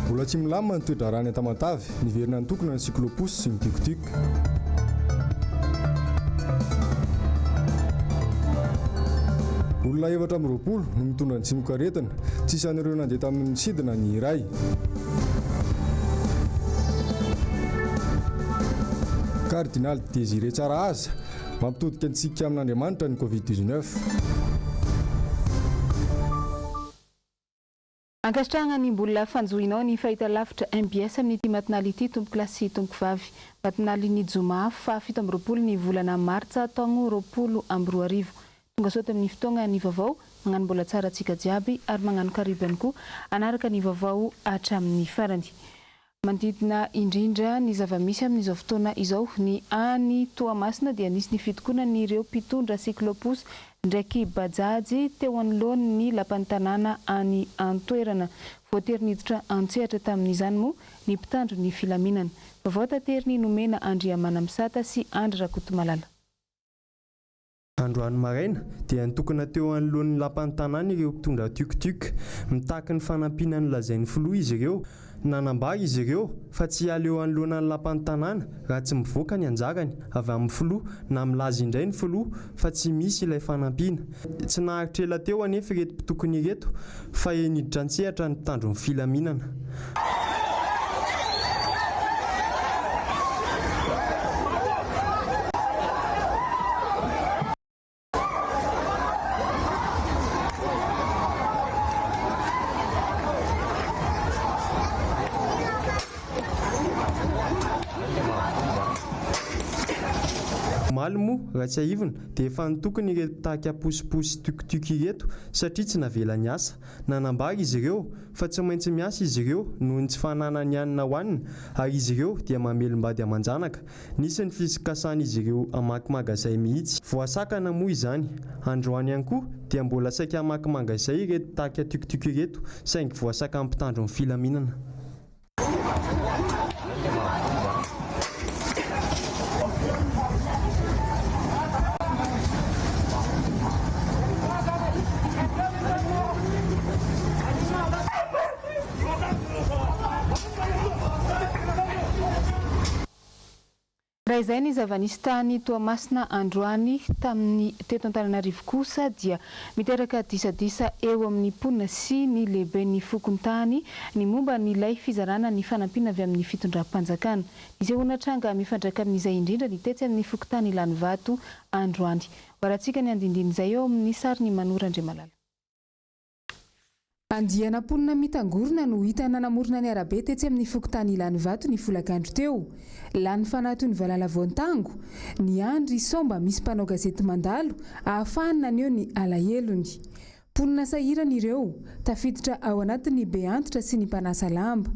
Mbola tsy milamina ny toe-drarany Tamatavy, niverina ny tokona ny cyclopus sy ny tikotiko. Olona 720 no mitondra ny tsimokaretina, tsisy an'ireo nandeha tamin'ny sidina ny iray. Cardinal Désiré Tsarahaza mampitodika antsika amin'Andriamanitra ny Covid-19. Ankasitrahana ny mbola fanjohinao ny fahitalavitra MBS amin'ity matinaly ity tompo-klasy tompoko vavy. Matinaly ny Zoma fa 17 ny volana Martsa taogno 2024. Tonga soata amin'ny fotoagna ny vaovao, magnano mbola tsara antsika jiaby ary magnano karibany koa anaraka ny vaovao hatramin'ny farany. Manodidina indrindra ny zava-misy amin'izao fotoana izao, ny any Toamasina dia nisy ny fitokonana ireo mpitondra cyclopus ndraiky bajajy teo anoloany ny lapan'ny tanàna any Antoerana. Voatery niditra antsehatra tamin'izany moa ny mpitandro ny filaminana. Vaovao tateriny nomena Andriamana Misata sy Andry Rakotomalala. Androany maraina dia nitokana teo anoloan'ny lapan'ny tanàna ireo mpitondra tuk-tuk, mitaky ny fanampinany lazain'ny filoha izy ireo. Nanambary izy ireo fa tsy aleo anoloan'ny lapan'ny tanàna raha tsy mivoaka ny anjarany avy amin'ny filoha na milaza indray ny filoha fa tsy misy ilay fanampiana. Tsy naharitra ela teo anefa ireto mpitokony ireto fa niditra antsehatra ny mpitandro ny filaminana. Malmo raha tsy aivina dia efa nitokony ireto mpitahaka posiposy tuk-tuk ireto satria tsy navela ny asa. Nanambary izy ireo fa tsy maintsy miasa izy ireo noho ny tsy fananany hanina hohanina ary izy ireo dia mamelim-bady aman-janaka. Nisy ny fisikasana izy ireo hamaky magazay mihitsy. Voasakana moa izany. Androany ihany koa dia mbola saika hamaky magazay ireto mpitahaka tuk-tuk ireto saingy voasaka amin'ny mpitandro ny filaminana. Raha izay ny zava-nisy tany Toamasina androany tamin'ny teto Antananarivo kosa dia miteraka disadisa eo amin'ny mponina sy ny lehibe ny fokony tany ny momba n'ilay fizarana ny fanampina avy amin'ny fitondram-panjakana. Izay onatranga mifandraika amin'izay indrindra ny tetsy amin'ny fokontany Lanivato androany. Varatsika ny andindiny izay eo amin'ny sary ny Manora Andriamalala. Andiana mponina mitangorona no hita nanamorona ny arabe tetsy amin'ny fokontany Lanivato ny folakandro teo. Lany fanahy ny Valala Voantango, ny Andry Somba misy mpanao gazety mandalo ahafahana naneo ny alahelo-ny. Mponina sahirana ireo tafiditra ao anatin'ny beantitra sy ny mpanasa lamba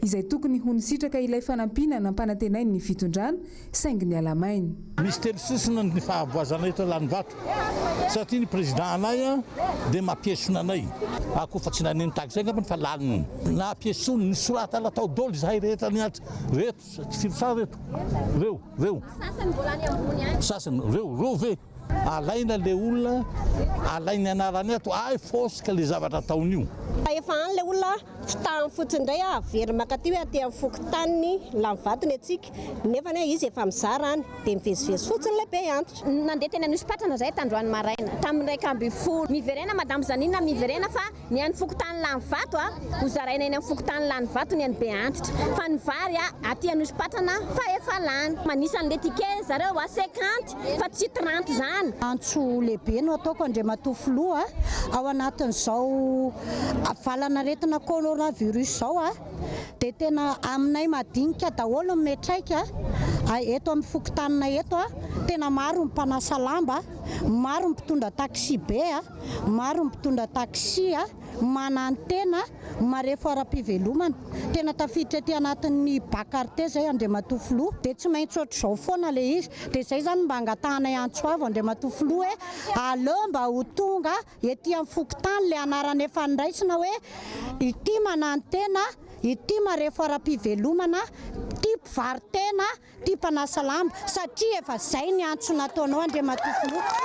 izay tokony honisitraka ilay fanampina nampanantenainy ny fitondrana saingy ny alamainy. Misy telo sisina ny fahavoazana eto Lanivato satria ny président anay dia mampiesona anay. Ako fa tsy naneny taxi ngamba fa laniny. Na piesony ny sorata la tao dolo zahay rehetra niatra. Reto filsa reto. Reo. Sasany mbola ny ambony any. Sasany reo ve. Alaina le olona, alaina anarany ato, fosika le zavatra ataon'io. Efa an'le olona fitahany fotsiny indray very makaty hoe aty amin'ny fokontany Lanivato ny atsika. Nefa izy efa mizara any dia mivezivezy fotsiny le be antitra. Nandeha teny anosipatrana zay tandroany maraina tamin'ny ray amby folo. Miverena madame Zanina miverena fa ny an'ny fokontany Lanivato ho zaraina eny amin'ny fokontany Lanivato ny an'ny be antitra. Fa ny vary aty anosipatrana fa efa lany. Manisan'le ticket zareo 50 fa tsy 30 zany. Antso lehibe no ataoko Andriamatoa Loha ao anatin'izao valanaretina coronavirus zao dia tena aminay madinika daholo metraika eto amin'ny fokotanina eto tena maro ny mpanasa lamba, maro ny mpitondra taxi be, maro ny mpitondra taxi manantena marefo ara-pivelomana. Tena tafiditra ety anatin'ny bakarte zay Andriamatoa Loha dia tsy maintsy ohatr'izao foana le izy. Dia izay zany mba angatanay Antsoavo Andriamatoa Loha aleo mba ho tonga ety amin'ny fokotany le anarany efa niraisina hoe ity manantena ity marefa ara-pivelomana tia mpivaritena tia mpanasa lamba satria efa zay ny antso nataonao Andriamatoa.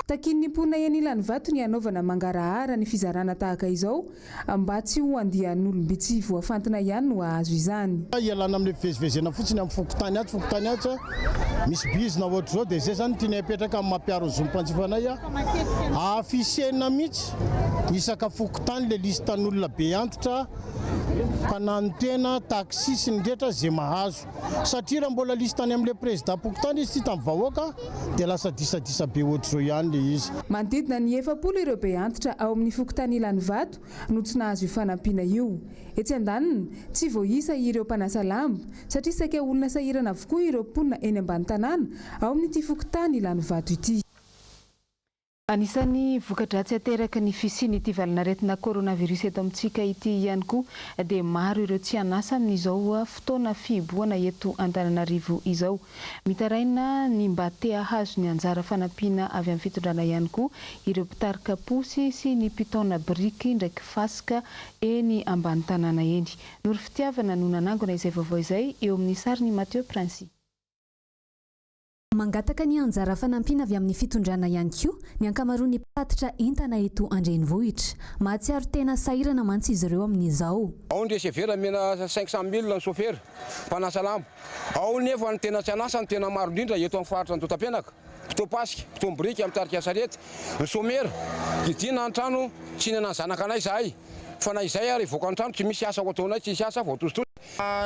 Takin'ny mponina ianilan'ny vato ny anaovana mangarahara ny fizarana tahaka izao mba tsy ho andihan'olom-bitsy voafantina ihany no ahazo izany. Ialana amin'ny fivezivezena fotsiny amin'ny fokotany ato misy bizina ohatry zao dia zay zany tiany apetraka amin'ny mampiaro ny zompanjifanay afisena mihitsy isaka fokotany le listan'olona be antitra mpanano tena taksi sy ny rehetra zay mahazo satria raha mbola listany amin'le président pokotany izy tsy tamin'ny vahoaka dia lasa disadisa be ohatry zao ihany le izy. Manodidina ny 700 ireo be antitra ao amin'ny fokotany ilan'ny vato no tsy nahazo ifanampiana io. Etsy andaniny tsy voaisa ireo mpanasa lamba satria saika olona sahirana avokoa ireo mponina eny ambany tanàna ao amin'ity fokotany ilan'ny vato ity. Anisan'ny voka-dratsy ateraka ny fisian'ity valanaretina coronavirus eto amintsika ity ihany koa dia maro ireo tsy hanasa amin'izao fotoana fihiboana eto Antananarivo izao. Mitaraina ny mba te hahazo ny anjara fanampiana avy amin'ny fitondrana ihany koa ireo mpitarika posy sy ny mpitaona biriky ndraiky fasika eny ambany tanàna eny. Nory fitiavana no nanangona izay vaovao izay eo amin'ny sariny Mathieu Princy. Mangataka ny anjara fanampiana avy amin'ny fitondrana ihany koa ny ankamaroan'ny mpitatitra entana eto andrenivohitra. Mahatsiaro tena sahirana mantsy izy ireo amin'izao. Ao ny chauffeur mena 500 000 ny chauffeur mpanasa lamba. Ao nefa ny tena tsy anasa ny tena maro indrindra eto amin'ny faritra ny Totapenaka. Mpitopasika, mpitombriky mitarika sarety, ny somera, kidina an-trano tsy nana zanaka anay zahay. Fa na izay ary voaka an-trano tsy misy asa ataonay tsy misy asa voatosotoso.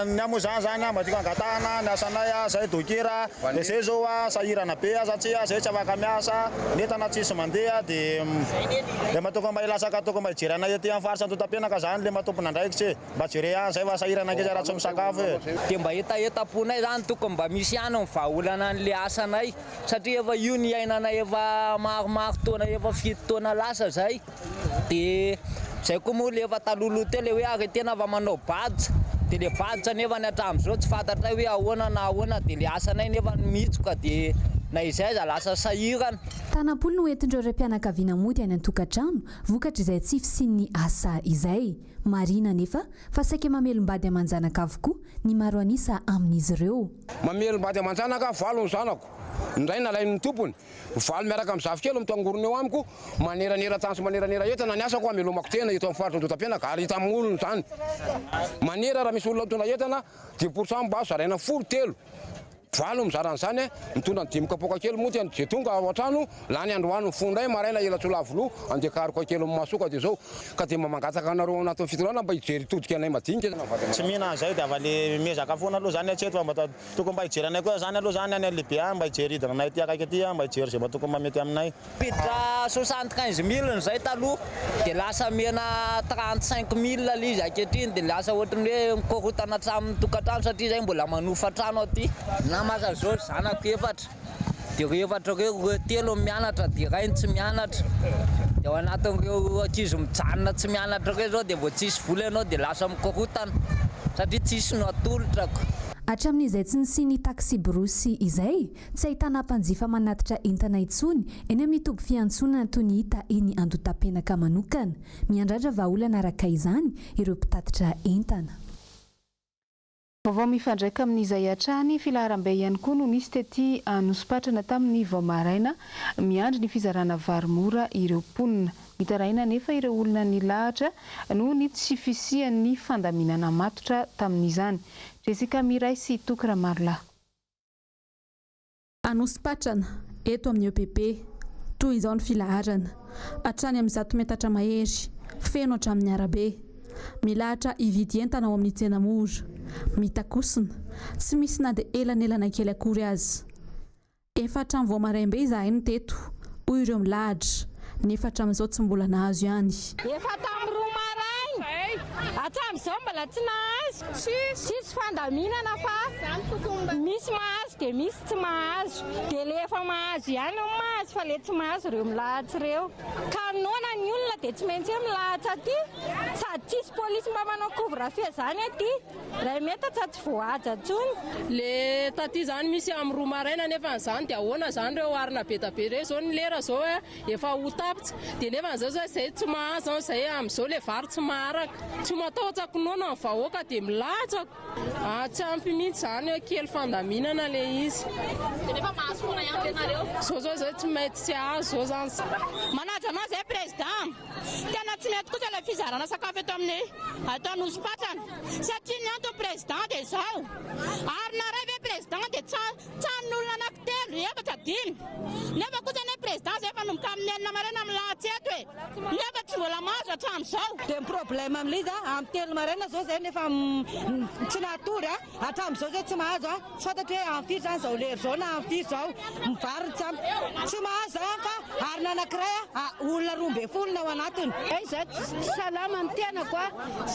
Ny amozany zany mba angatahana ny asanay zay dokera dia zay zao sahirana be satria zay tsy afaka miasa netana tsisy mandeha dia matoko mba ilasaka atoko mba hijery anay ety amin'ny faritra Totapenaka zany le matompona andraikitsy mba jere any zay fa sahirana keza raha tsy misakafo dia mba etaponay zany tokony mba misy ihany ny vahaolana an'le asanay satria efa io ny iainanay efa maromaro taona efa 7 taona lasa zay dia zay koa moa le efa talolo teo le hoe ary tena ava manao badja dia le badja nefa ny hatramin'izao tsy fantatra hoe ahoana na ahoana dia le asanay nefa mitsoka dia na izay za lasa sahirana. Tanam-polo no entindreo raim-pianakaviana mody any an-tokantrano vokatra izay tsy fisian'ny asa izay. Marina nefa fa saika mamelombady aman-janaka avokoa ny maro anisa amin'izy ireo. Mamelombady aman-janaka valo ny zanako. Ndray nalain'ny tompony valo miaraka amin'ny zafikely mitangorona eo amiko maneranera tanso maneranera entana ny asako amelomako tena eto amin'ny faritra Totapenaka ary hita amin'ny olona zany. Manera raha misy olona mitondra entana 10% mba zaraina 13. Valo mizarana zany mitondra 5 kapoka kely moa tiany je tonga ao an-trano lany androany fondray maraina ela tsolavolo andekariko kely masoka dia zao ka dia mangataka anareo anatin'ny fitondrana mba hijery todika anay madinika. Tsy mihina zay dia avale mezaka foana aloha zany atseto mba tokony mba hijery anay koa zany aloha zany any lehibe mba hijery hidina anay ty akaiky aty mba hijery zay mba tokony mamety aminay. Pidra 75 000 zay taloha dia lasa mena 35 000 izy akehitriny dia lasa ohatrany hoe mikorotana hatramin'ny tokantrano satria zay mbola manofa trano aty. Masa zao zanako efatra dia efatra reo telo mianatra dia ray tsy mianatra dia ao anatin'ireo ankizy mijanona tsy mianatra reo zao dia mbo tsisy vola ianao dia lasa mikorotana satria tsisy no atolotrako. Hatramin'izay tsy nisy taksi borosy izay tsy ahitana mpanjifa manatitra entana intsony eny amin'ny toby fiantsonana toy ny hita eny Andotapenaka manokana. Miandrandra vahaolana araka izany ireo mpitatitra entana. Vaovao mifandraika amin'izay hatrany filaharam-be ihany koa no nisy tety Anosipatrana tamin'ny vao maraina miandry ny fizarana vary mora ireo mponina. Mitaraina nefa ireo olona nilahatra noho ny tsy fisian'ny fandaminana matotra tamin'izany. Jessica Miray sy Tokra Marla. Anosipatrana eto amin'ny EPP toy izao ny filaharana hatrany amin'ny 100 metatra mahery feno hatramin'ny arabe. Milahatra hividy entana ao amin'ny tsena mora. Mitakosina tsy misy na dia elanelana kely akory azy. Efa hatramin'ny vao maraina izahay no teto hoy ireo milahatra nefa hatramin'izao tsy mbola nahazo ihany. Efa tamin'ny 2 maraina hatramin'izao mbola tsy nahazo. Tsisy fandaminana fa misy mahazo dia misy tsy mahazo dia le efa mahazo ihany no mahazo fa le tsy mahazo ireo milahatra ireo. Ka noana ny olona dia tsy maintsy milahatra aty sady tsisy polisy manao couvre-feu zany aty raha mety tsy voaja tsony le taty zany misy amin'ny roa maraina nefa zany dia ahoana zany reo arina be tabe reo zao ny lera zao efa ho tapitra dia nefa zao zay tsy mahazo zay amin'izao le vary tsy maharaka tsy matahotsako noana ny vahoaka dia milatsako tsy ampy mihitsy zany kely fandaminana le izy nefa mahazo foana ihany ianareo zao zay tsy mety tsy azo zao zany manaja anao zay président tena tsy mety kosa ilay fizarana sakafo eto amin'ny ataon'Osipatrana satria ny antony président dia zao ary na ray ve président dia tsanon'olona anankitelo efatra dimy nefa kosa ny président zay efa nomboka amin'ny enina maraina milahatsy eto nefa tsy mbola mahazo hatramin'izao dia ny problème amin'ilay amin'ny telo maraina zao zay nefa tsy natory hatramin'izao zay tsy mahazo tsy fantatry hoe amin'ny firy zany zao lery zao na amin'ny firy zao mivary tsy mahazo zao fa ary na anankiray olona 12 ao anatiny zay salama ny tenako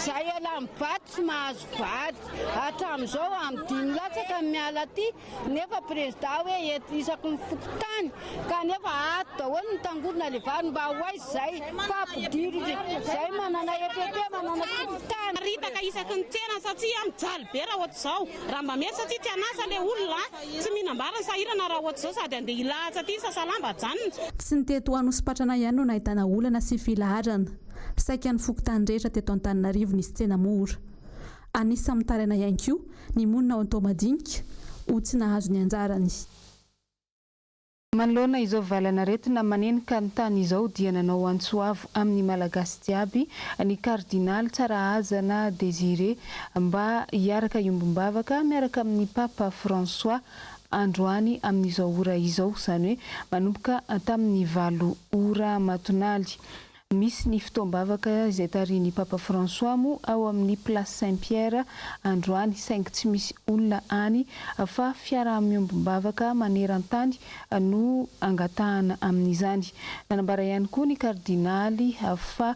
zay ela mivaty tsy mahazo vady hatramin'izao amin'ny dimy latsaka miala aty nefa président hoe isaky ny fokotany kanefa ato daholo ny tangorona le vary mba ho aizy zay fampidiro zay manana EPP manana fokotany ritaka isaky ny tsena satria mijaly be raha ohatr' zao raha mba mety satria tsy anasa le olona tsy mihinam-bary ny sahirana raha ohatr' zao sady andeha hilahatsa aty sasalamba janona tsy niteto ho an'Osipatrana ihany no nahitana olana sy filaharana saika ny fokotany rehetra teto Antananarivo nisy tsena mora anisa mitaraina ihany koa ny monina ao an-Tomadinika ho tsy nahazo ny anjarany. Manoloana izao valana retina manenika ny tany izao dia nanao antsoavo amin'ny malagasy jiaby ny kardinaly Tsarahazana Désiré mba hiaraka iombom-bavaka miaraka amin'ny Papa François androany amin'izao ora izao izany hoe manomboka tamin'ny 9 ora matonaly. Misy ny fotoam-bavaka izay tarihin'ny Papa François mo ao amin'ny Place Saint-Pierre androany saingy tsy misy olona any fa fiaraha-miombom-bavaka maneran-tany no angatahana amin'izany. Nanambara ihany koa ny kardinaly fa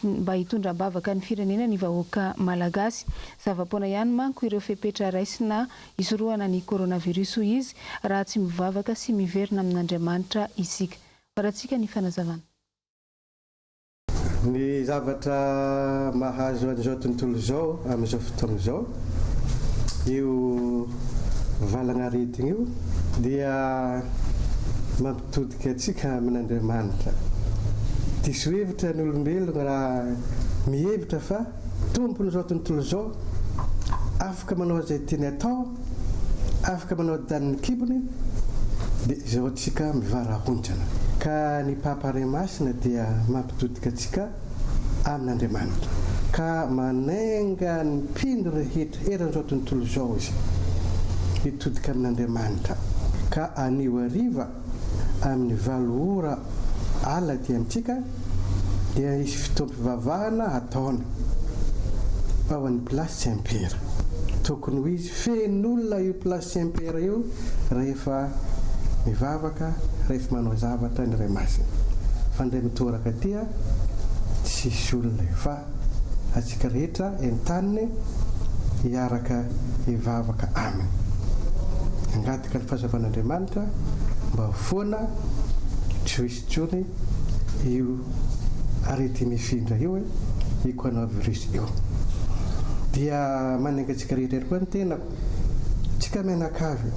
mba hitondram-bavaka ny firenena ny vahoaka malagasy. Zavapoana ihany manko ireo fepetra raisina isorohana ny coronavirus izy raha tsy mivavaka sy miverina amin'Andriamanitra isika. Paratsika ny fanazavana. Ny zavatra mahazo an'izao tontolo izao amin'izao fotoana izao io valana aretigna io dia mampitodika antsika amin'Andriamanitra. Diso hevitra ny olombelona raha mihevitra fa tompon'izao tontolo izao afaka manao izay tiany atao, afaka manao daniny kibony dia izao antsika mivarahondrana. Ka ny Papa Ray Masina dia mampitodika antsika amin'Andriamanitra ka manenga ny mpino rehetra eran'izao tontolo izao izy hitodika amin'Andriamanitra ka anio hariva amin'ny 9 ora alina amintsika dia isy fotoam-pivavahana ataony ao amin'ny Place Saint-Pierre. Tokony ho izy fen'olona io Place Saint-Pierre io rehefa mivavaka rehefa manao zavatra ny Ray Masina fa ndray mitoraka aty tsisy olona fa atsika rehetra entaniny hiaraka hivavaka aminy. Angatika ny fahazavan'Andriamanitra mba foana tsy ho hisy tsony io arety mifindra io io coronavirus io. Dia manenga atsika rehetra koa ny tenako tsika menakavy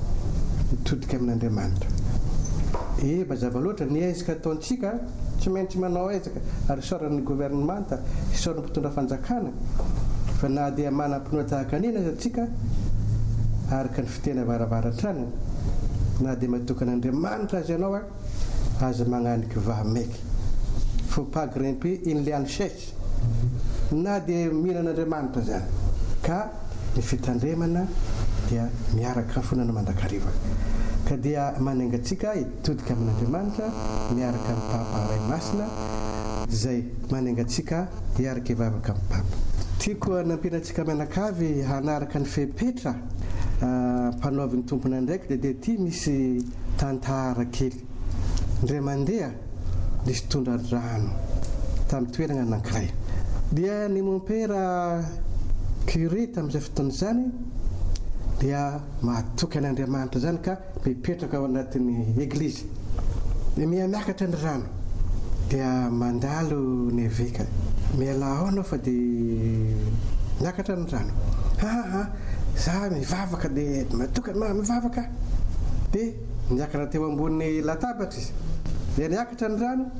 mitodika amin'Andriamanitra. Mazava loatra ny ezaka ataontsika tsy maintsy manao ezaka ary isaoran'ny gouvernemanta isaoran'ny mpitondra fanjakana fa na dia manam-pinoa tahaka an'ina atsika araka ny fitena varavaratrany na dia matokan'Andriamanitra azy ianao aza magnanika vahamaiky. Faut pas grimper in liane sèche na dia mihinan'Andriamanitra zany ka ny fitandremana dia miaraka fonana mandrakariva. Ka dia manenga atsika hitodika amin'Andriamanitra miaraka amin'ny Papa Ray Masina zay manenga atsika hiaraka hivavaka amin'ny Papa. Tiako hanampina atsika mianakavy hanaraka ny fepetra mpanaovy ny tompona ndraiky dia ty misy tantara kely. Indray mandeha nisy tondra rano tamin'ny toerana anankiray dia ny mompera curé tamin'izay fotoana izany dia mahatoky an'Andriamanitra zany ka mipetraka ao anatin'ny eglizy dia miakatra ny rano dia mandalo ny eveka miala ao anao fa dia miakatra ny rano. Za mivavaka dia mivavaka dia miakatra teo ambony latabatra izy dia niakatra ny rano,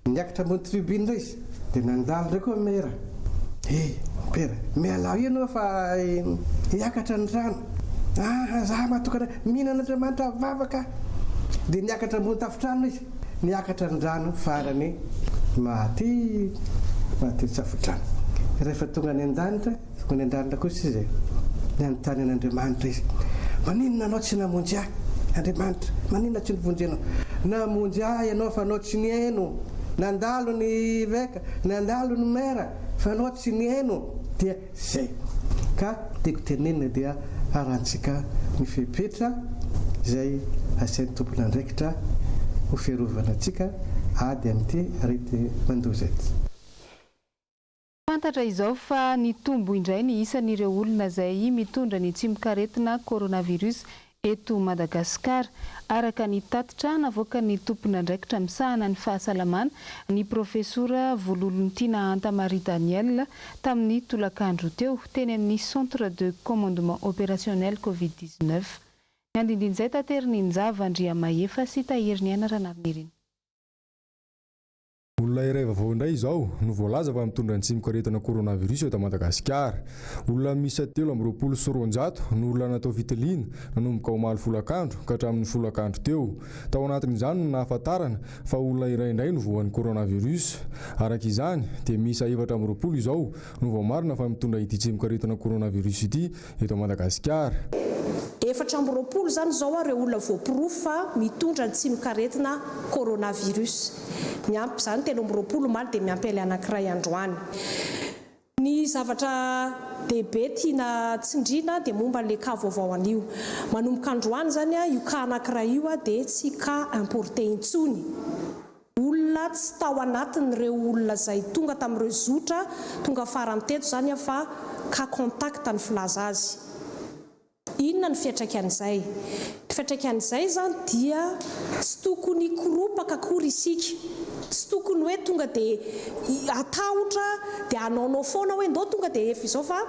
niakatra ambony tribune indray izy dia nandalo indray koa mera. Pera, mialao ianao fa hiakatra ny rano. Za matokana mihinan'Andriamanitra vavaka dia niakatra ambony tafotrano izy, niakatra ny rano farany maty tafotrano. Rehefa tonga ny an-danitra kosa izy ny anontany an'Andriamanitra izy, maninona anao tsy namonjy ahy Andriamanitra, maninona tsy nivonjy anao? Namonjy ahy ianao fa anao tsy nihaino, nandalo ny veka, nandalo ny mera fa anao tsy nihaino. Dia zay ka tiako tenenina dia arantsika ny fepetra izay asain'ny tompona andraikitra ho fiarovana antsika ady amin'ity arety mandoza ety. Fantatra izao fa ny tombo indray ny isan'ireo olona izay mitondra ny tsimikaretina coronavirus eto Madagasikara. Araka ny tatitra navoaka ny tompona andraikitra misahana ny fahasalamana ny profesora Vololontiana Anta-Marie Daniel tamin'ny tolakandro teo teny amin'ny centre de commandement opérationnel Covid-19. Ny andindin'izay tateriny Njava Andriamahefa sy Tahiriny Ranavy. Olona iray vaovao indray izao no voalaza fa mitondra ny tsimikaretina coronavirus eto Madagasikara. Olona miisa 720 no olona natao fitiliana nanomboka omaly folakandro ka hatramin'ny folakandro teo. Tao anatin'izany no nahafantarana fa olona iray indray no voan'ny coronavirus. Araka izany dia miisa 720 izao no voamarina fa mitondra ity tsimikaretina coronavirus ity eto Madagasikara. 720 zany zao ireo olona voapirofo fa mitondra ny tsimikaretina coronavirus. Miampy zany 720 maly dia miampy ilay anankiray androany. Ny zavatra dehibe tiana tsindriana dia momba le ka vaovao an'io. Manomboka androany zany io ka anankiray io dia tsy ka importé intsony. Olona tsy tao anatin'ireo olona izay tonga tamin'ireo zotra tonga farany teto zany fa ka contact ny filaza azy. Inona ny fiantraikan'izay? Ny fiantraikan'izay zany dia tsy tokony koropaka akory isika. Tsy tokony hoe tonga dia atahotra dia anaonao foana hoe ndao tonga dia efa izao fa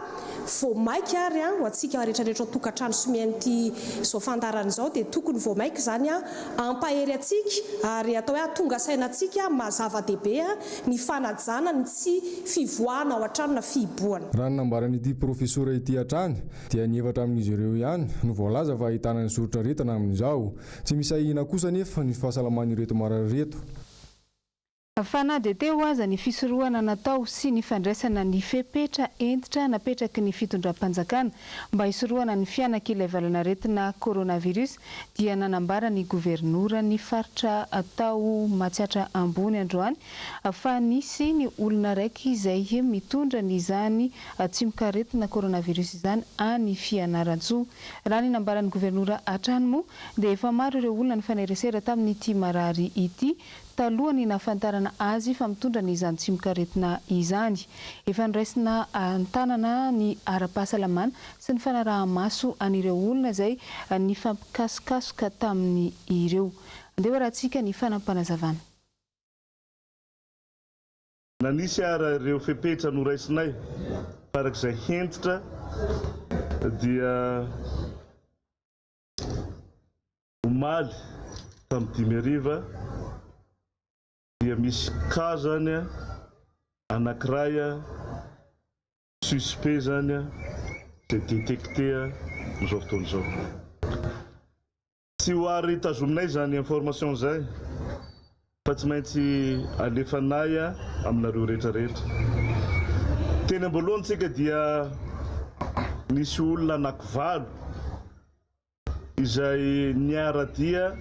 vao maika ary ho antsika rehetrarehetra tokantrano somian'ity izao fandarana izao dia tokony vao maika zany ampahery antsika ary atao hoe tonga sainantsika mazava-dehibe ny fanajana ny tsy fivoahana ao an-trano na fihibohana. Raha ny nambaran'ity profesora ity hatrany dia ny efatra amin'izy ireo ihany no voalaza fa ahitana ny soratra retana amin'izao. Tsy misy ahina kosa nefa ny fahasalaman'ireto marareto. Fa na dia teo aza ny fisorohana natao sy ny fandraisana ny fepetra entitra napetraky ny fitondram-panjakana mba hisorohana ny fianak'ilay valanaretina coronavirus dia nanambara ny gouvernoura ny faritra atao Matsiatra Ambony androany fa nisy ny olona raiky izay mitondra n'izany tsimikaretina coronavirus izany any Fianaratsoa. Raha ny nambaran'ny gouvernoura hatrany moa dia efa maro ireo olona ny faneresera tamin'ity marary ity talohany nafantarana azy fa mitondra n'izany tsimikaretina izany. Efa niraisina antanana ny ara-pahasalamana sy ny fanaraha-maso an'ireo olona izay ny fampikasokasoka tamin'ny ireo. Andeha rahantsika ny fanampanazavana. Nanisy ara ireo fepetra noraisinay farak'izay hentitra dia omaly tamin'ny 5 hariva dia misy ka zany anankiray suspect zany dia détecté amin'izao fotoana izao. Tsy ho ary tazominay zany information zay fa tsy maintsy alefanay aminareo rehetrarehetra. Teny amboloantsika dia nisy olona anankivalo izay niaradia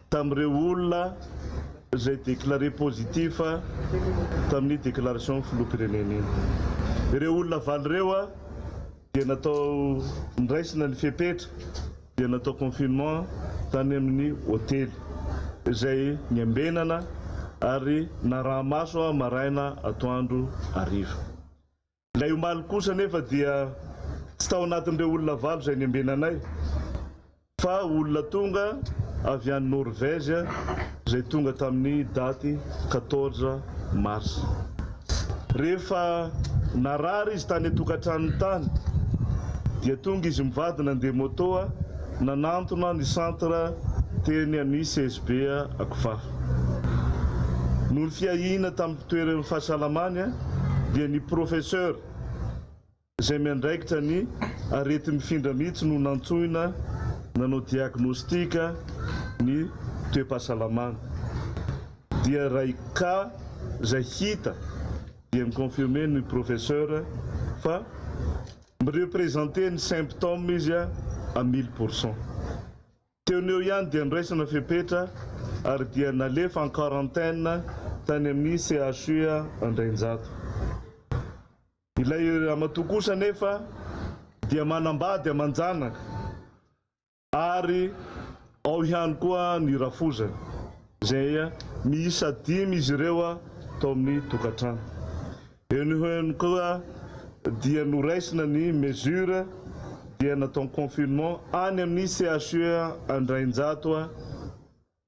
tamin'ireo olona izay déclaré positif tamin'ny déclaration filoham-pirenena. Ireo olona valo ireo dia natao niraisina ny fepetra dia natao confinement tany amin'ny hôtely izay niambenana ary narahamaso maraina atoandro hariva. Ilay omaly kosa nefa dia tsy tao anatin'ireo olona valo izay niambenanay fa olona tonga avy any Norvège izay tonga tamin'ny daty 14 mars. Rehefa narary izy tany atokantrano tany dia tonga izy mivady nandeha moto nanantona ny centre teny amin'ny CSB Akifafa. Noho ny fiahina tamin'ny toeran'ny fahasalamany dia ny professeur izay miandraikitra ny arety mifindra mihitsy no nantsoina nanao diagnostika ny toe-pahasalamana. Dia ray ka izay hita dia miconfirme ny professeur fa mirepresente ny symptôme izy à 1000%. Teoneo ihany dia niraisana fepetra ary dia nalefa en quarantaine tany amin'ny CHU Andrainjato. Ilay ramatoa kosa nefa dia manambady amanjanaka ary ao ihany koa ny rafozana izay miisa 5 izy ireo tao amin'ny tokantrano. Eny koa dia noraisina ny mesure dia natao confinement any amin'ny CHU Andrainjato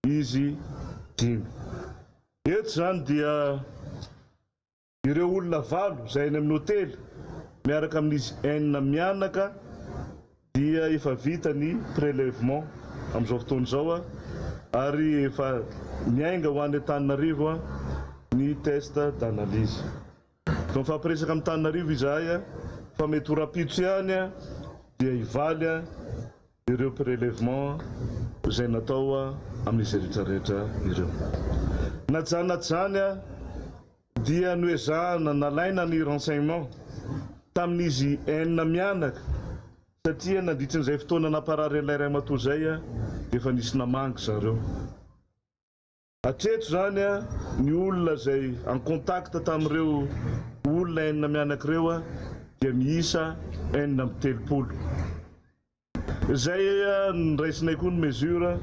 izy 5. Eto zany dia ireo olona 8 izay any amin'ny hotely miaraka amin'izy 9 mianaka dia efa vita ny prélèvement amin'izao fotoana izao ary efa miainga ho any Antananarivo ny test d'analyse. Fa mifampiresaka amin'ny Antananarivo izahay fa mety ho rapitso ihany dia hivaly ireo prélèvement izay natao amin'izy rehetrarehetra ireo. Najanajany dia noezahana nalaina ny renseignement tamin'izy 9 mianaka satria nandritra n'izay fotoana namparary an'ilay ray matoa izay efa nisy namangy zareo. Hatreto zany ny olona izay en contact tamin'ireo olona 9 mianaka ireo dia miisa 930. Izay niraisinay koa ny mesure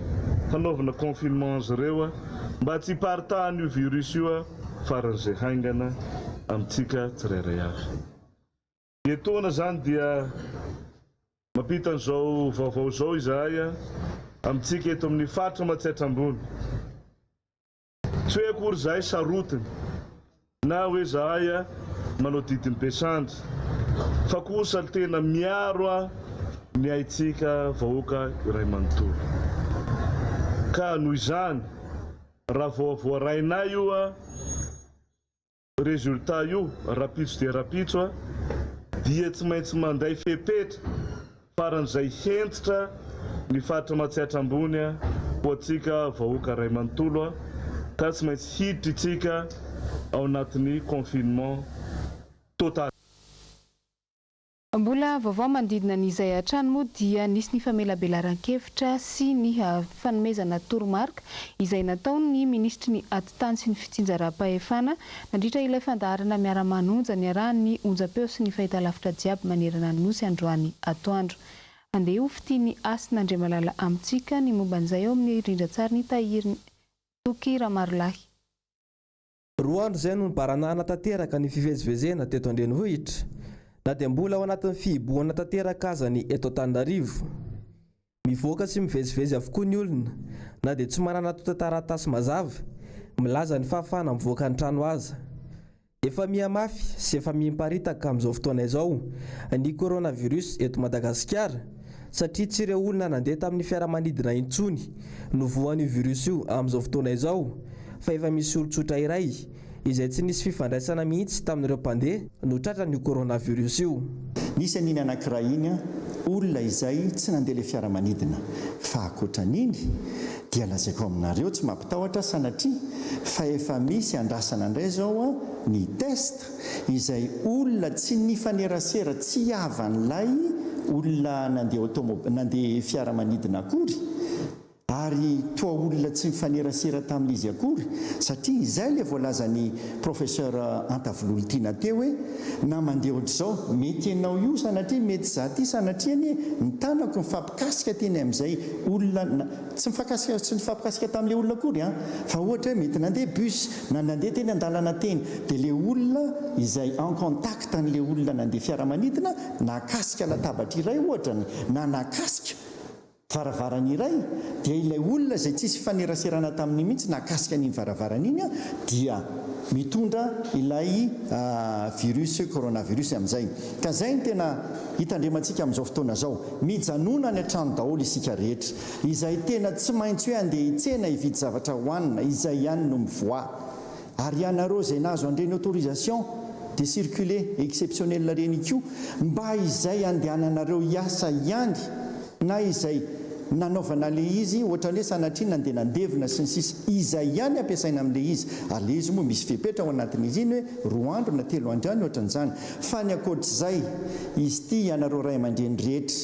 fanaovana confinement azy ireo mba tsy hiparitahan' io virus io faran'izay haingana amintsika tsirairay avy. Etoana zany dia mampita an'izao vaovao izao izahay amintsika eto amin'ny faritra Matsaitra ambony. Tsy hoe akory izahay sarotiny na hoe izahay manao didiny besandry fa kosa tena miaro ny haitsika vahoaka iray manontolo. Ka noho izany raha voarainay io résultat io rapitso dia rapitso dia tsy maintsy manday fepetra faran'izay hentitra ny faritra Matsaitra ambony ho antsika vahoaka iray manontolo ka tsy maintsy hiditra itsika ao anatin'ny confinement total. Mbola vaovao manodidina n'izay hatrany moa dia nisy ny famelabelaran-kevitra sy ny fanomezana toromarika izay nataon'ny ministry ny atitany sy ny fitsinjaram-pahefana nandritra ilay fandaharana miara-manonja ny arahan'ny onjam-peo sy ny fahitalavitra jiaby manerana ny nosy androany atoandro. Andeha ho fitiany Asina Andriamalala amintsika ny momban'izay ao amin'ny rindran-tsary ny tahiriny Toky Ramarolahy. Roa andro izay no nibaranahana tanteraka ny fivezivezena teto Andrenivohitra. Na dia mbola ao anatin'ny fihibohana tanteraka azany eto Antananarivo. Mivoaka sy mivezivezy avokoa ny olona, na dia tsy manana taratasy mazava, milaza ny fahafahana mivoaka ny trano aza. Efa mihamafy sy efa mimparitaka amin'izao fotoana izao ny coronavirus eto Madagasikara satria tsy ireo olona nandeha tamin'ny fiaramanidina intsony no voan'io virus io amin'izao fotoana izao fa efa misy olon-tsotra iray izay tsy nisy fifandraisana mihitsy tamin'ireo mpandeha no tratra ny coronavirus io. Nisy aniny anankiray iny olona izay tsy nandeha ilay fiaramanidina fa ankoatran'iny dia lazaiko aminareo tsy mampitahotra sanatria fa efa misy andrasana indray zao ny test izay olona tsy nifanerasera tsy havan'ilay olona nandeha fiaramanidina akory ary toa olona tsy mifanerasera tamin'izy akory satria izay le voalazany professeur Antavololitiana teo hoe na mandeha ohatr'izao mety ianao io sanatria mety za ty sanatria ny tanako mifampikasika teny amin'izay olona tsy mifampikasika tamin'ilay olona akory fa ohatra hoe mety nandeha bus na nandeha teny an-dalana teny dia le olona izay en contact n'le olona nandeha fiaramanidina nakasika latabatra iray ohatra na nakasika varavarana iray dia ilay olona izay tsisy faneraserana tamin'ny mihitsy nakasika n'iny varavarana iny dia mitondra ilay virus coronavirus amin'izay. Ka izay ny tena hitandremantsika amin'izao fotoana izao, mijanona any an-trano daholo isika rehetra, izay tena tsy maintsy hoe andeha hitsena hividy zavatra hohanina, izay ihany no mivoa. Ary ianareo izay nahazo an'ireny autorisation de circuler exceptionnel reny koa, mba izay andehananareo hiasa ihany na izay nanaovana le izy ohatrany hoe sanatria nandeha nandevina sy ny sisa, izay ihany ampiasaina amin'le izy. Ary le izy moa misy fepetra ao anatin'izy iny hoe 2 andro na 3 andro ihany ohatran'izany. Fa ny ankoatr'izay izy ity ianareo ray aman-dreny rehetra,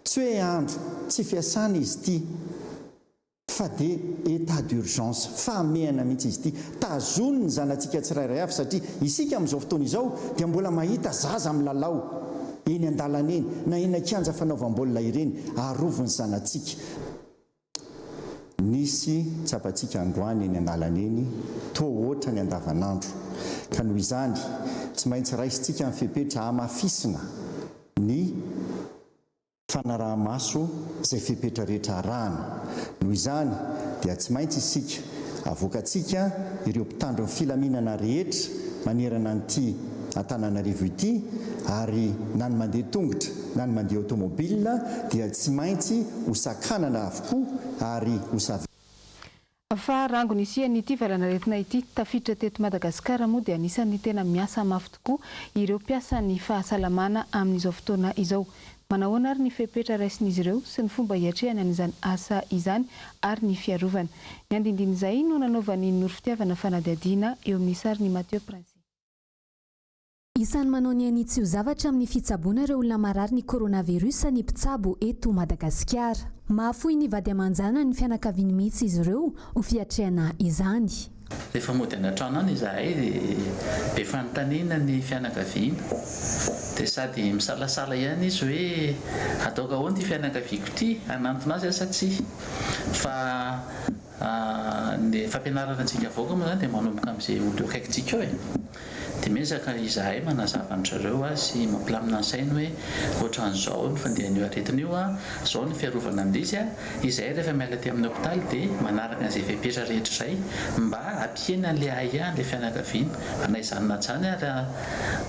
tsy hoe andro tsy fiasana izy ity, fa dia état d'urgence, famehana mihitsy izy ity. Tazony ny zanantsika tsirairay avy satria isika amin'izao fotoana izao dia mbola mahita zaza milalao eny an-dalana eny na eny an-kianja fanaovam-baolina ireny, arovony zanantsika. Nisy tsapantsika androany eny an-dalana eny toa ohatra ny andavanandro, ka noho izany tsy maintsy raisitsika amin'ny fepetra hamafisina ny fanaraha-maso izay fepetra rehetra arahana. Noho izany dia tsy maintsy isika avoakatsika ireo mpitandro ny filaminana rehetra manerana an'ity Antananarivo ity, ary na ny mandeha tongotra na ny mandeha automobile dia tsy maintsy hosakanana avokoa ary fa rango nisy ity valanaretina ity tafiditra teto Madagasikara moa dia anisan'ny tena miasa mafy tokoa ireo mpiasan'ny fahasalamana amin'izao fotoana izao. Manahoana ary ny fepetra raisin'izy ireo sy ny fomba hiatrehana an'izany asa izany ary ny fiarovana. Ny andindin'izay no nanaovan'ny Noro Fitiavana fanadihadiana eo amin'ny sarin'ny Mathieu Prince. Isan'ny manao ny anitsy ho zavatra amin'ny fitsaboana ireo olona marary ny coronavirus ny mpitsabo eto Madagasikara. Mahafoy ny vady aman-jana ny fianakaviany mihitsy izy ireo ho fiatrehana izany. Rehefa mody an-trano any izahay dia fanontaniana ny fianakaviana, dia sady misalasala ihany izy hoe ataoko ahoana ity fianakaviako ity, hanantona azy asa tsia. Fa ny fampianarana antsika avoaka moa zany dia manomboka amin'izay olo akaikintsika eo dia mesaka izahay manazava an'zareo sy mampilamina ny sainy hoe ohatran'izao ny fandehan'io aretina io zao ny fiarovana an'izy izahay rehefa miala ty amin'ny hopitaly dia manaraka an'izay fepetra rehetra izay mba hampihena an'le aia an'le fianakaviana anay izany na tsany ary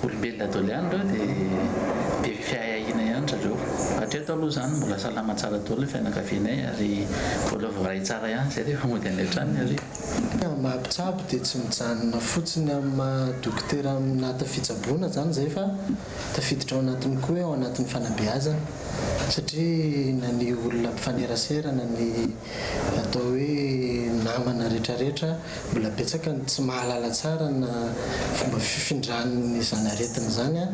olombelona daholo ihany reo dia be fiahiahina ihany zareo. Hatreto aloha zany mbola salama tsara daholo ny fianakavianay ary mbola voaray tsara ihany izay rehefa mody any an-trano ary. Mampitsabo dia tsy mijanona fotsiny amin'ny dokotera amin'nata fitsaboana zany zay fa tafiditra ao anatiny koa ao anatin'ny fanabeazana, satria na ny olona mpifaneraserana ny atao hoe namana rehetrarehetra mbola betsaka ny tsy mahalala tsara na fomba fifindran'ny zanaretina zany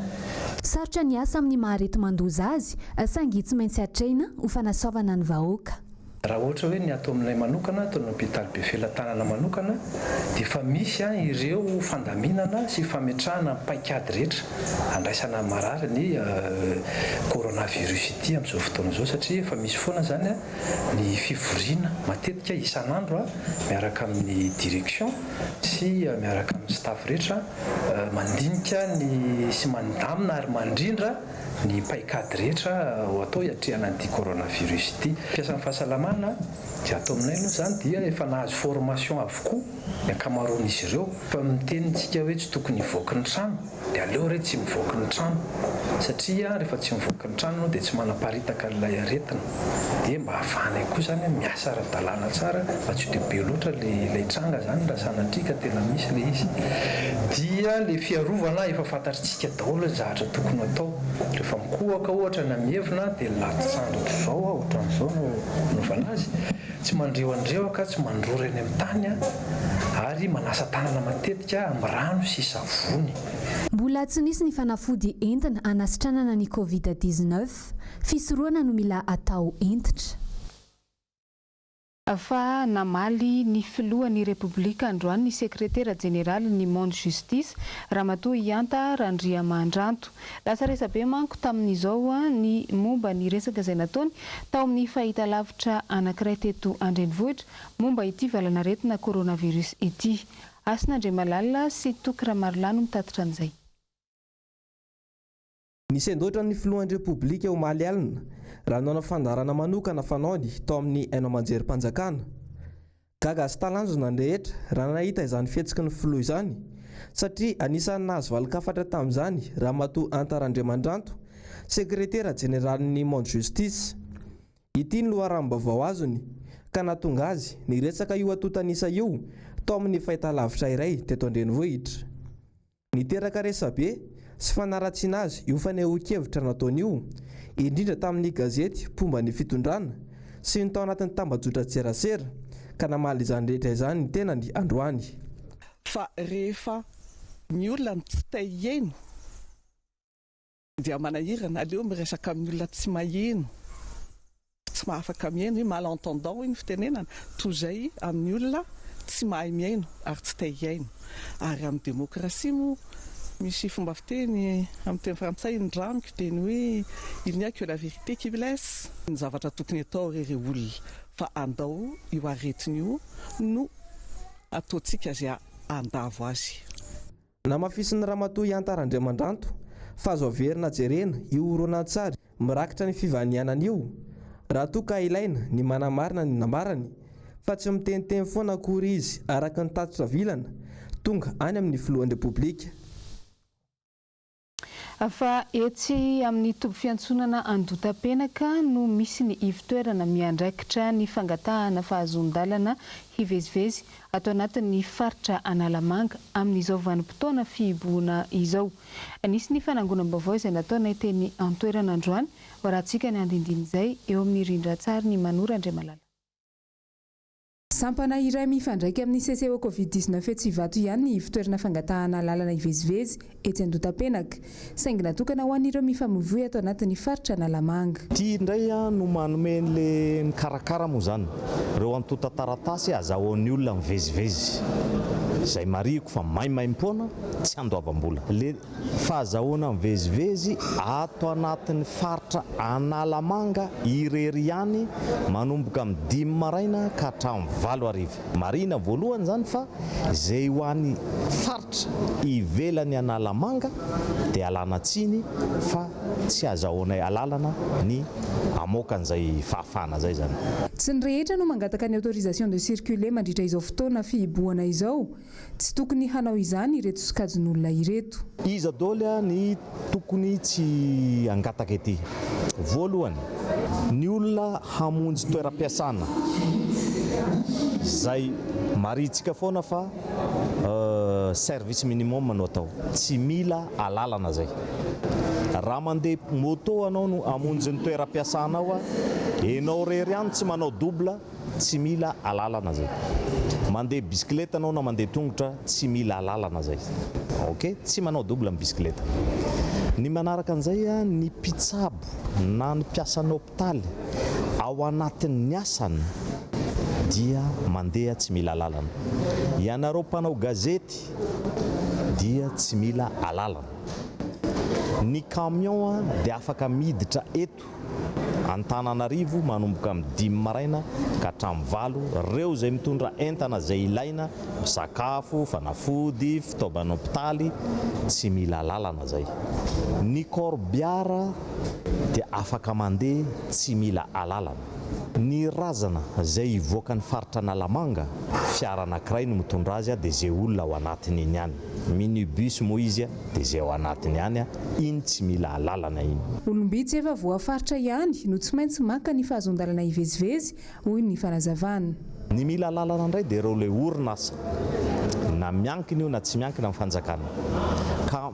Sarotra ny asa amin'ny maharety mandoza azy, saingy tsy maintsy hatrehina ho fanasaovana ny vahoaka. Raha ohatra hoe ny atao aminay manokana atao ny hôpitaly be felatanana manokana dia fa misy ireo fandaminana sy fametrahana paikady rehetra andraisana marary ny coronavirus ity amin'izao fotoana izao, satria efa misy foana zany ny fivoriana matetika isan'andro miaraka amin'ny direction sy miaraka amin'ny staff rehetra mandinika ny sy mandamina ary mandrindra ny paikady rehetra ho atao hiatrehana an'ity coronavirus ity. Mpiasan'ny fahasalamana dia atao aminay aloha zany dia efa nahazo formation avokoa ny ankamaroan'izy ireo, fa mitenintsika hoe tsy tokony hivoaka ny trano dia aleo re tsy mivoaka ny trano, satria rehefa tsy mivoaka ny trano dia tsy manaparitaka n'ilay aretina, dia mba hahafahanay koa zany miasa ara-dalàna tsara mba tsy dia be loatra ilay tranga zany raha sanatria ka tena misy le izy. Dia le fiarovana efa fantatritsika daholo ny zavatra tokony atao. Rehefa mikohaka ohatra na mievina dia latsandro zao ohatran'izao naovana azy, tsy mandreo-andreoaka, tsy mandrora eny amin'ny tany ary manasa tanana matetika amin'ny rano sy savony. Mbola tsy nisy ny fanafody entina hanasitranana ny Covid-19, fisorohana no mila atao entitra. Fa namaly ny filohan'ny Repoblika androany ny sekretera jeneraly ny Monde Justice Ramatoa Ianta Randriamandranto. Lasa resabe manko tamin'izao ny momba ny resaka izay nataony tao amin'ny fahitalavitra anankiray teto Andrenivohitra momba ity valanaretina coronavirus ity. Asin'Andre Malalina sy Tokra Marlano mitatitra an'izay. Nisy endoatra ny filohan'ny Repoblika eo Maly alina raha nanao fandarana manokana fanaony tao amin'ny haino amanjerim-panjakana. Gaga sy talanjona ny rehetra raha nahita izany fihetsiky ny filoha izany satria anisan'ny nahazo valikafatra tamin'izany Ramatoa Antarandriamandranto, sekretera jeneralin'ny Monde Justice. Ity ny loharam-baovao azony ka nahatonga azy niresaka io atotanisa io tao amin'ny fahitalavitra iray teto Andrenivohitra. Niteraka resabe sy fanaratsiana azy io fanehoan-kevitra nataony io, indrindra tamin'ny gazety Pomba ny Fitondrana sy ny tao anatin'ny tambajotra tserasera ka namaly izany rehetra izany ny tenany androany. Fa rehefa ny olona tsy te hiheno dia manahirana aleo miresaka amin'ny olona tsy maheno, tsy mahafaka mihaino, malentendant iny fitenenana, toy izay amin'ny olona tsy mahay mihaino ary tsy te hihaino. Ary amin'ny demokrasia moa misy fomba fiteny amin'ny teny frantsay ny draniko teny hoe il n'y a que la vérité qui blesse. Ny zavatra tokony atao ireo olona fa andao io aretiny io no ataontsika izay andavo azy. Namafisin'ny Ramatoa Antarandriamandranto fa azo averina jerena io horonan-tsary mirakitra ny fivanianana io raha toa ka ilaina ny manamarina ny nambarany fa tsy miteniteny foana akory izy araka ny tatitra vilana tonga any amin'ny filohan'ny Repoblika. Fa etsy amin'ny toby fiantsonana Andotapenaka no misy ny ivitoerana miandraikitra ny fangatahana fahazon-dalana hivezivezy atao anatin'ny faritra Analamanga amin'izao vanim-potoana fihiboana izao. Nisy ny fanangonam-baovao izay nataona teny antoerana androany, rahantsika ny andindiny izay eo amin'ny rindran-tsary ny Manora Andriamalala. Sampana iray mifandraika amin'ny CCO Covid-19 tsy vato ihany ny fitoerana fangatahana lalana hivezivezy etsy Andotapenaka, saingy natokana ho an'ireo mifamoivoy atao anatin'ny faritra Analamanga. Ty indray no manome an'le mikarakara moa zany, ireo antota taratasy azahoan'ny olona mivezivezy. Izay mariko fa maimaim-poana tsy andoavam-bola. Le fahazahoana mivezivezy ato anatin'ny faritra Analamanga irery ihany manomboka amin'ny 5 maraina ka hatramin'ny 4 ariva. Marina voalohany zany fa izay ho an'ny faritra ivelany Analamanga dia alana tsiny fa tsy azahoanay alalana ny amokan'izay fahafana zay zany. Tsy ny rehetra no mangataka ny autorisation de circuler mandritra izao fotoana fihiboana izao. Tsy tokony hanao izany ireto sokajin'olona ireto. Iza daholo ny tokony tsy angataka ety. Voalohany, ny olona hamonjy toeram-piasana zay maritsika foana fa service minimum no atao, tsy mila alalana zay. Raha mandeha moto anao no hamonjy ny toeram-piasana ao, enao rery ihany tsy manao double, tsy mila alalana zay. Mandeha bisikileta anao na mandeha tongotra tsy mila alalana zay. Ok, tsy manao double amin'ny bisikileta. Ny manaraka an'izay ny mpitsabo na ny mpiasan'ny hôpitaly ao anatin'ny asany dia mandeha tsy mila alalana. Ianareo mpanao gazety dia tsy mila alalana. Ny camion dia afaka miditra eto Antananarivo manomboka amin'ny 5 maraina ka hatramin'ny 4, reo izay mitondra entana izay ilaina, sakafo, fanafody, fitaovana hôpitaly, tsy mila alalana zay. Ny korbiara dia afaka mandeha tsy mila alalana. Ny razana izay ivoaka ny faritra Analamanga, fiara anankiray no mitondra azy dia izay olona ao anatiny iny ihany. Minibus moa izy dia izay ao anatiny ihany, iny tsy mila alalana iny. Olombitsy efa voafaritra ihany no tsy maintsy maka ny fahazon-dalana hivezivezy hoy ny fanazavana. Ny mila alalana indray dia ireo ilay orinasa na miankina io na tsy miankina amin'ny fanjakana ka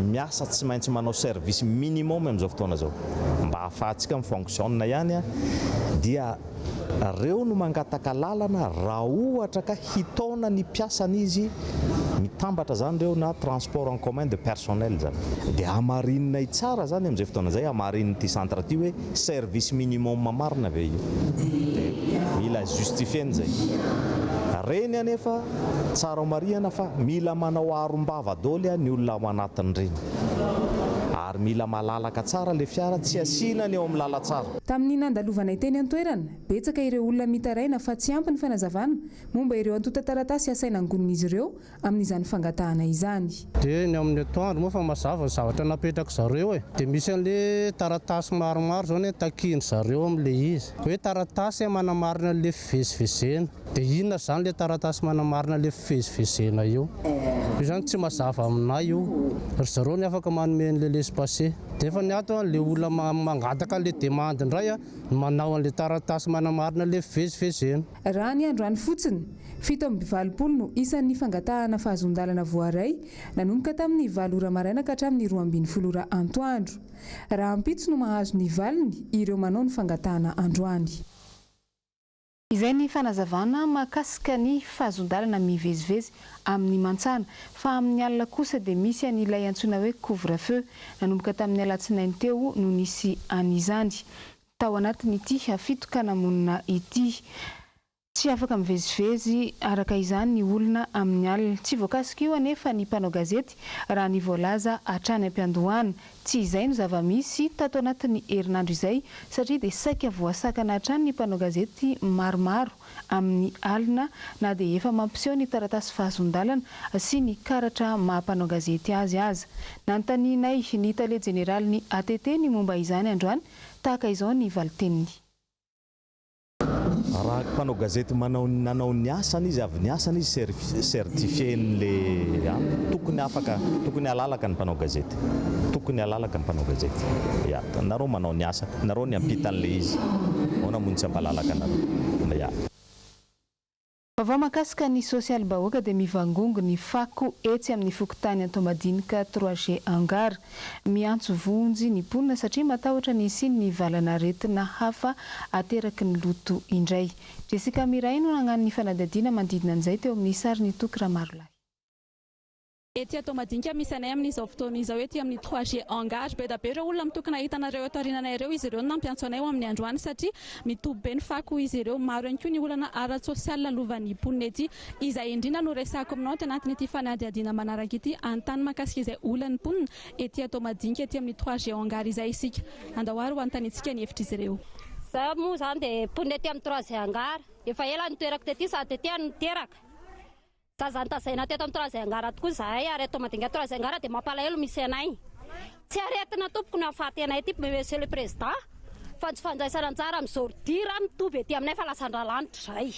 miasa tsy maintsy manao service minimum amin'izao fotoana izao mba hahafahantsika mifonctionne ihany dia reo no mangataka lalana raha ohatra ka hitaona ny mpiasan'izy mitambatra zany reo na transport en commun de personnel zany dia amarinina tsara zany amin'izay fotoana izay amarinina ty centre ty hoe service minimum marina ve io mila justifier zay reny anefa tsara marihana fa mila manao arom-bava daholo ny olona ao anatiny reny ary mila malalaka tsara le fiara tsy asinany eo amin'ny lala tsara. Tamin'ny nandalovana teny an-toerana, betsaka ireo olona mitaraina fa tsy ampy ny fanazavana momba ireo antota taratasy asaina angonin'izy ireo amin'izany fangatahana izany. Dia ny amin'ny atoandro moa fa mazava ny zavatra napetraka zareo dia misy an'le taratasy maromaro zao ny takiany zareo amin'le izy hoe taratasy manamarina le fivezivezena. Dia inona zany le taratasy manamarina le fivezivezena io? Io zany tsy mazava aminay io. Ry zareo ny afaka manome an'le laissez-passer. Dia efa ny ato le olona mangataka le demande indray manao an'le taratasy manamarina le fivezivezena. Raha ny androany fotsiny 7:20 no isan'ny fangatahana fahazondalana voaray nanomboka tamin'ny 9 ora maraina ka hatramin'ny 12 ora antoandro. Raha ampitso no mahazo ny valiny ireo manao ny fangatahana androany. Izay ny fanazavana mahakasika ny fahazondalana mivezivezy amin'ny mantsana fa amin'ny alina kosa dia misy an'ilay antsoina hoe couvre-feu nanomboka tamin'ny alatsinainy teo no nisy an'izany. Tao anatin'ity fitokana monina ity tsy afaka mivezivezy araka izany ny olona amin'ny alina. Tsy voakasika io anefa ny mpanao gazety raha ny voalaza hatrany am-piandohana. Tsy izay no zava-misy tato anatin'ny herinandro izay satria dia saika voasakana hatrany ny mpanao gazety maromaro amin'ny alina na dia efa mampiseho ny taratasy fahazondalana sy ny karatra maha-mpanao gazety azy aza. Nantaninay ny tale jeneraly ny ATT ny momba izany androany tahaka izao ny valiteniny. Raha mpanao gazety nanao ny asany izy avy ny asany izy certifien'le tokony alalaka ny mpanao gazety. Tokony alalaka ny mpanao gazety. Ya, nareo manao ny asa, nareo ny ampitan'le izy. Ona mund tsy ampalalaka nareo. Ya. Vaovao mahakasika ny sosialy bahoaka dia mivangongo ny fako etsy amin'ny fokotany Antomadinika 3G Angara. Miantso vonjy ny mponina satria matahotra ny siny ny valana aretina hafa ateraky ny loto indray. Jessica Miray no nagnano ny fanadadiana manodidina an'izay teo amin'ny sary ny Toky Ramarolahy. Ety Antomadinika misy anay amin'izao fotoana izao ety amin'ny 3G Angara be da be ireo olona mitokana hitanareo eto aoriananay ireo izy ireo nampiantso anay amin'ny androany satria mitoby be ny fako izy ireo maro ihany koa ny olana ara-tsosialy lovan'ny mponina ety izay indrindra no resako aminao ty anatin'ity fanadihadiana manaraka ity antany makasika izay olan'ny mponina ety Antomadinika ety amin'ny 3G Angara izay isika andawary ho antanitsika ny hevitra izy ireo. Za moa zany dia mponina ety amin'ny 3G Angara efa ela nitoeraka tety sady tety niteraka. Zany tazaina teto amin'ny 3G Angara tokoa zahay ary eto Madinga 3G Angara dia mampalahelo misy anay. Tsy aretina tompoko ny afaty anay ety monsieur le président. Fandraisana anjara amin'ny zordira mitoby ety aminay fa lasa andralanitra zay.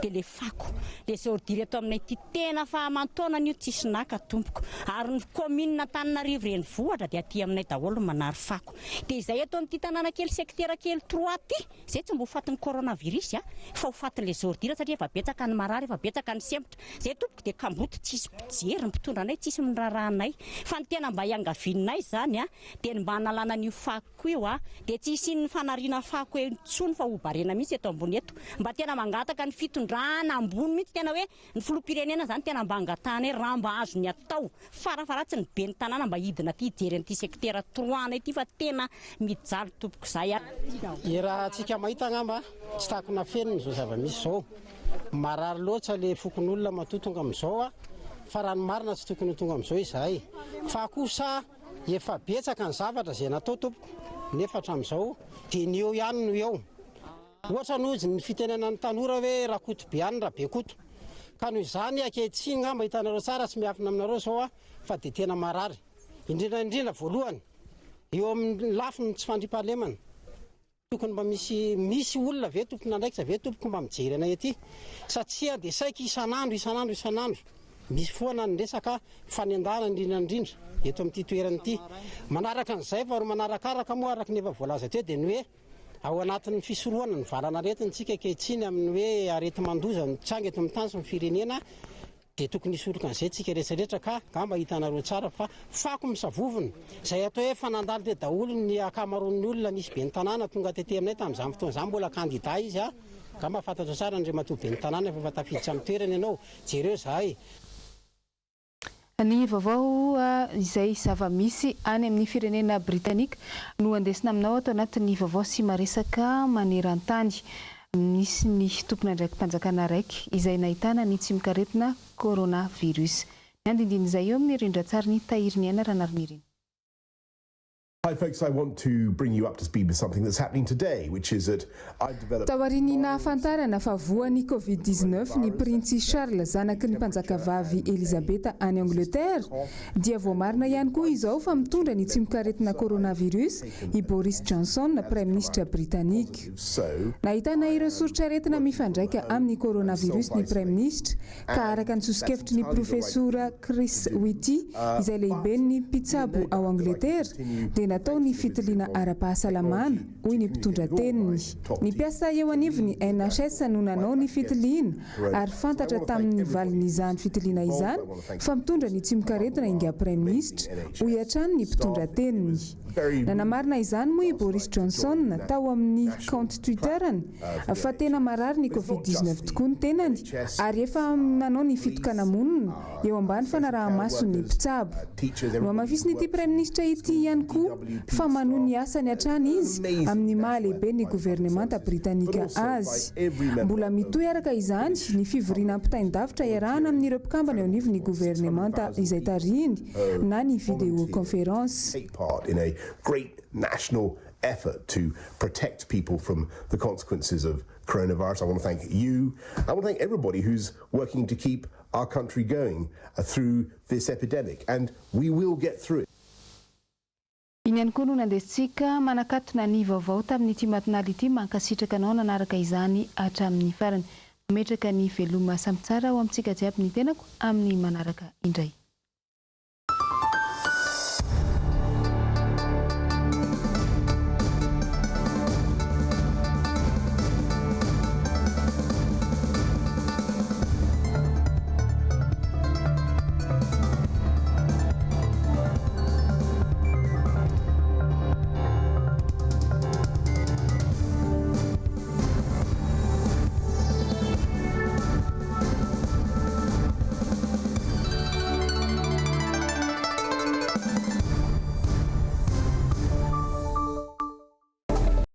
Dia le fako, le zordira eto aminay ity tena fa amantaonana io tsisy naka tompoko. Ary ny commune Antananarivo renivohitra dia aty aminay daholo manary fako. Dia izay eto amin'ity tanàna kely secteur kely 3 ty, izay tsy mbo fatin'ny coronavirus fa ho fatin'le zordira satria efa betsaka ny marary, efa betsaka ny sempotra. Izay tompoko dia kamboty tsisy mpijery mpitondra anay, tsisy mirarahanay. Fa ny tena mba hiangavianay zany dia mba hanalana an'io fako io dia tsisy ny fanariana fako entsony fa ho barena mihitsy eto ambony eto. Mba tena mangataka ny fitondrana ambony mihitsy tena hoe ny filoham-pirenena zany tena mba angatahana hoe raha mba azo ny atao farafaratsy ny be ny tanàna mba hidina aty hijery an'ity secteur 3 ity fa tena mijaly tompoko zay. Raha antsika mahita ngamba tsy takona feniny zao zava-misy zao. Marary loatra le fokon'olona matotonga amin'izao fa raha ny marina tsy tokony tonga amin'izao izahay. Fa kosa efa betsaka ny zavatra izay natao tompoko nefa hatramin'izao dia ny eo ihany no eo. Ohatra nozy ny fitenena ny tanora hoe rakoto be ihany raha be koto. Ka noho izany ankehitriny ngamba hitanareo tsara tsy miafina aminareo zao fa dia tena marary. Indrindra voalohany eo amin'ny lafiny tsy fandriam-pahalemana. Tokony mba misy olona ve tompona andraikitra ve tompoko mba mijery anay ety satria dia saika isanandro misy foana ny resaka fanendahana indrindra eto amin'ity toerana ity. Manaraka an'izay fa manarakaraka moa araka ny efa voalaza teo dia ny hoe ao anatin'ny fisorohana ny valana aretintsika ankehitriny amin'ny hoe arety mandoza ny tsanga eto amin'ny tany sy ny firenena dia tokony hisoroka an'izay tsika rehetrarehetra ka ngamba hitanareo tsara fa fako misavovona izay atao hoe fanandalo te daholo ny akamaroan'ny olona nisy be ny tanàna tonga tety aminay tamin'izany fotoana izany mbola kandida izy ngamba fantatro tsara ndre matoa be ny tanàna efa tafiditra amin'ny toerana ianao jereo zahay. Ny vaovao izay zava-misy any amin'ny firenena Britanika no andesina aminao atao anatin'ny vaovao sy maresaka maneran-tany. Misy ny tompona andraiki-panjakana raiky izay nahitana ny tsy mikaretina coronavirus. Ny andindin'izay eo amin'ny rindran-tsary ny tahiriny aina Ranarimirina. Hi folks, I want to bring you up to speed with something that's happening today, which is that I've developed... Tawarin'ny nahafantarana fa voan'ny COVID-19 ny Prinsy Charles zanaky ny mpanjakavavy Elisabeta any Angleterre dia voamarina ihany koa izao fa mitondra ny tsimikaretina coronavirus i Boris Johnson, Prime Ministre Britannique. Nahitana ireo sorotsaretina mifandraika amin'ny coronavirus ny Prime Ministre ka araka ny sosikevitry ny profesora Chris Whitty izay lehiben'ny mpitsabo ao Angleterre dia natao ny fitiliana ara-pahasalamana hoy ny mpitondra teniny. Ny mpiasa eo anivony NHS no nanao ny fitiliana ary fantatra tamin'ny valin'izany fitiliana izany fa mitondra ny tsimikaretina inga Prime Ministre hoy hatrany ny mpitondra teniny. Nanamarina izany moa i Boris Johnson tao amin'ny compte Twitterany fa tena marary ny COVID-19 tokoa ny tenany ary efa nanao ny fitokana monina eo ambany fanaraha-mason'ny mpitsabo. No amafisiny ity Prime Ministre ity ihany koa fa manohy ny asany hatrany izy amin'ny mahalehibe ny gouvernemanta britanika azy. Mbola mitohy araka izany ny fivoriana ampitaindavitra iarahana amin'ireo mpikambana eo anivon'ny gouvernemanta izay tarihiny na ny vidéoconférence. Great national effort to protect people from the consequences of coronavirus. I want to thank you. I want to thank everybody who's working to keep our country going through this epidemic, and we will get through it. Iny ihany koa no nandesitsika manakatona ny vaovao tamin'ity matinali ity mankasitraka anao nanaraka izany hatramin'ny farany. Metraka ny veloma samy tsara ao amintsika jiaby ny tenako amin'ny manaraka indray.